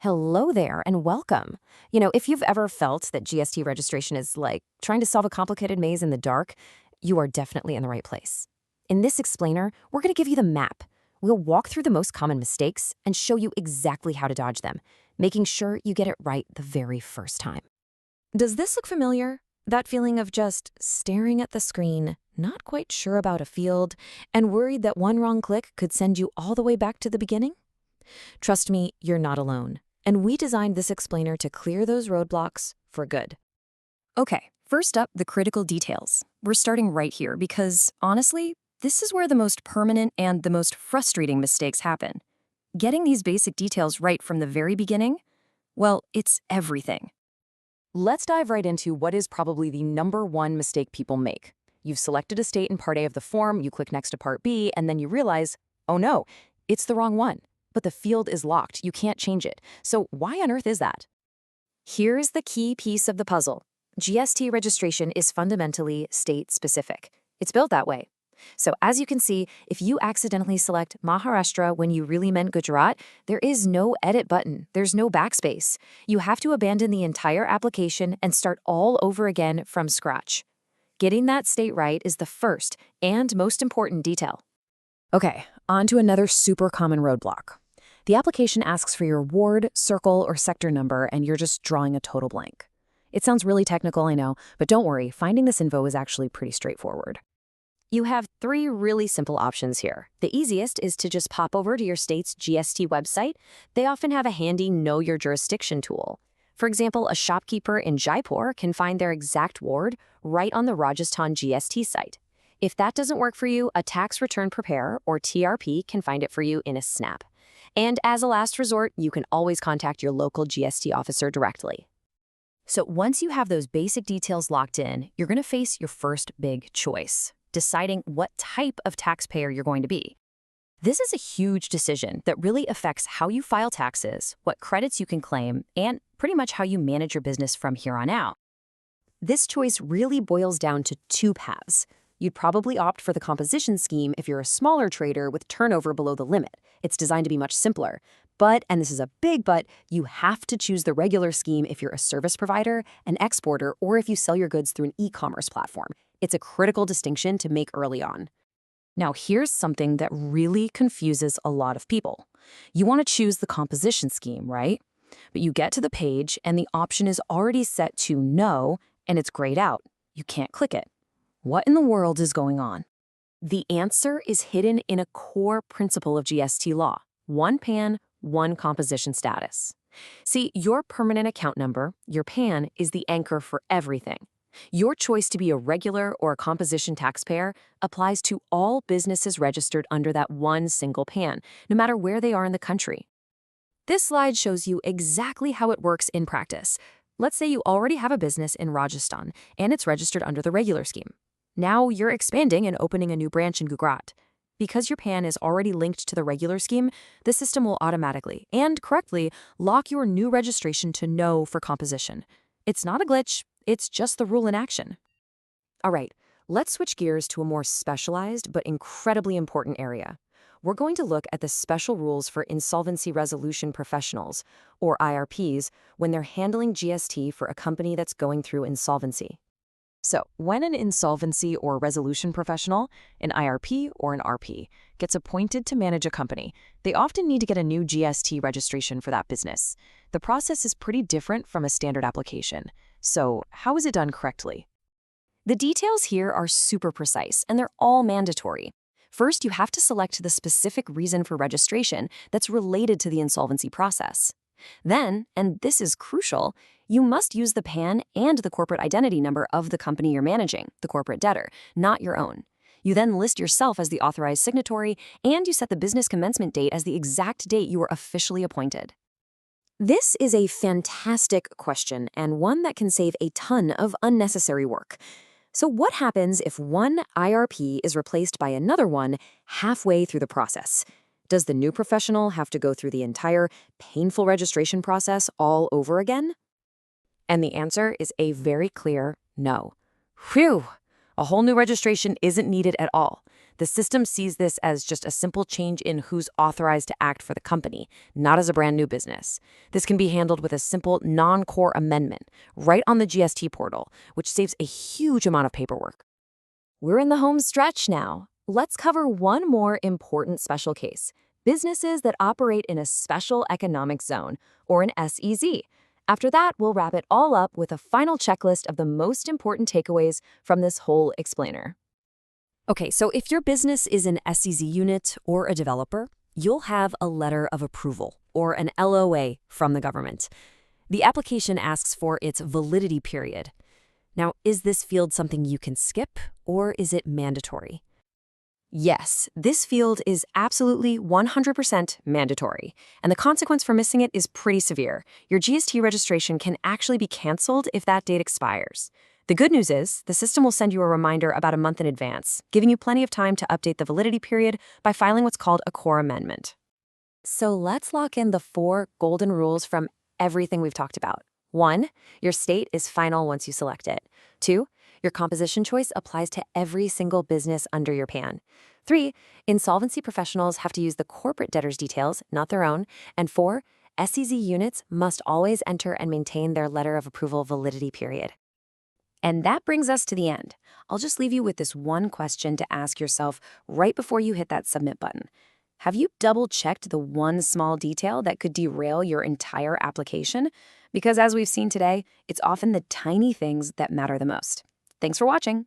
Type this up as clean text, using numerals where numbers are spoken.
Hello there and welcome. If you've ever felt that GST registration is like trying to solve a complicated maze in the dark, you are definitely in the right place. In this explainer, we're going to give you the map. We'll walk through the most common mistakes and show you exactly how to dodge them, making sure you get it right the very first time. Does this look familiar? That feeling of just staring at the screen, not quite sure about a field, and worried that one wrong click could send you all the way back to the beginning? Trust me, you're not alone. And we designed this explainer to clear those roadblocks for good. Okay, first up, the critical details. We're starting right here because, honestly, this is where the most permanent and the most frustrating mistakes happen. Getting these basic details right from the very beginning, well, it's everything. Let's dive right into what is probably the #1 mistake people make. You've selected a state in Part A of the form, you click next to Part B, and then you realize, oh no, it's the wrong one. But the field is locked. You can't change it. So why on earth is that? Here's the key piece of the puzzle. GST registration is fundamentally state-specific. It's built that way. So as you can see, if you accidentally select Maharashtra when you really meant Gujarat, there is no edit button. There's no backspace. You have to abandon the entire application and start all over again from scratch. Getting that state right is the first and most important detail. Okay, on to another super common roadblock. The application asks for your ward, circle, or sector number, and you're just drawing a total blank. It sounds really technical, I know, but don't worry, finding this info is actually pretty straightforward. You have 3 really simple options here. The easiest is to just pop over to your state's GST website. They often have a handy Know Your Jurisdiction tool. For example, a shopkeeper in Jaipur can find their exact ward right on the Rajasthan GST site. If that doesn't work for you, a tax return preparer, or TRP, can find it for you in a snap. And as a last resort, you can always contact your local GST officer directly. So once you have those basic details locked in, you're going to face your first big choice, deciding what type of taxpayer you're going to be. This is a huge decision that really affects how you file taxes, what credits you can claim, and pretty much how you manage your business from here on out. This choice really boils down to 2 paths. You'd probably opt for the composition scheme if you're a smaller trader with turnover below the limit. It's designed to be much simpler. But, and this is a big but, you have to choose the regular scheme if you're a service provider, an exporter, or if you sell your goods through an e-commerce platform. It's a critical distinction to make early on. Now, here's something that really confuses a lot of people. You want to choose the composition scheme, right? But you get to the page and the option is already set to no, and it's grayed out. You can't click it. What in the world is going on? The answer is hidden in a core principle of GST law: one PAN, one composition status. See, your permanent account number, your PAN, is the anchor for everything. Your choice to be a regular or a composition taxpayer applies to all businesses registered under that one single PAN, no matter where they are in the country. This slide shows you exactly how it works in practice. Let's say you already have a business in Rajasthan, and it's registered under the regular scheme. Now you're expanding and opening a new branch in Gujarat. Because your PAN is already linked to the regular scheme, the system will automatically and correctly lock your new registration to no for composition. It's not a glitch, it's just the rule in action. All right, let's switch gears to a more specialized but incredibly important area. We're going to look at the special rules for insolvency resolution professionals, or IRPs, when they're handling GST for a company that's going through insolvency. So, when an insolvency or resolution professional, an IRP or an RP, gets appointed to manage a company, they often need to get a new GST registration for that business. The process is pretty different from a standard application. So, how is it done correctly? The details here are super precise, and they're all mandatory. First, you have to select the specific reason for registration that's related to the insolvency process. Then, and this is crucial, you must use the PAN and the corporate identity number of the company you're managing, the corporate debtor, not your own. You then list yourself as the authorized signatory, and you set the business commencement date as the exact date you were officially appointed. This is a fantastic question, and one that can save a ton of unnecessary work. So what happens if one IRP is replaced by another one halfway through the process? Does the new professional have to go through the entire painful registration process all over again? And the answer is a very clear no. Phew! A whole new registration isn't needed at all. The system sees this as just a simple change in who's authorized to act for the company, not as a brand new business. This can be handled with a simple non-core amendment right on the GST portal, which saves a huge amount of paperwork. We're in the home stretch now. Let's cover one more important special case: businesses that operate in a special economic zone, or an SEZ. After that, we'll wrap it all up with a final checklist of the most important takeaways from this whole explainer. Okay, so if your business is an SEZ unit or a developer, you'll have a letter of approval, or an LOA, from the government. The application asks for its validity period. Now, is this field something you can skip, or is it mandatory? Yes, this field is absolutely 100% mandatory, and the consequence for missing it is pretty severe. Your GST registration can actually be canceled if that date expires. The good news is, the system will send you a reminder about a month in advance, giving you plenty of time to update the validity period by filing what's called a core amendment. So let's lock in the 4 golden rules from everything we've talked about. 1. Your state is final once you select it. 2. Your composition choice applies to every single business under your PAN. 3. Insolvency professionals have to use the corporate debtor's details, not their own. And 4. SEZ units must always enter and maintain their letter of approval validity period. And that brings us to the end. I'll just leave you with this one question to ask yourself right before you hit that submit button. Have you double-checked the one small detail that could derail your entire application? Because as we've seen today, it's often the tiny things that matter the most. Thanks for watching.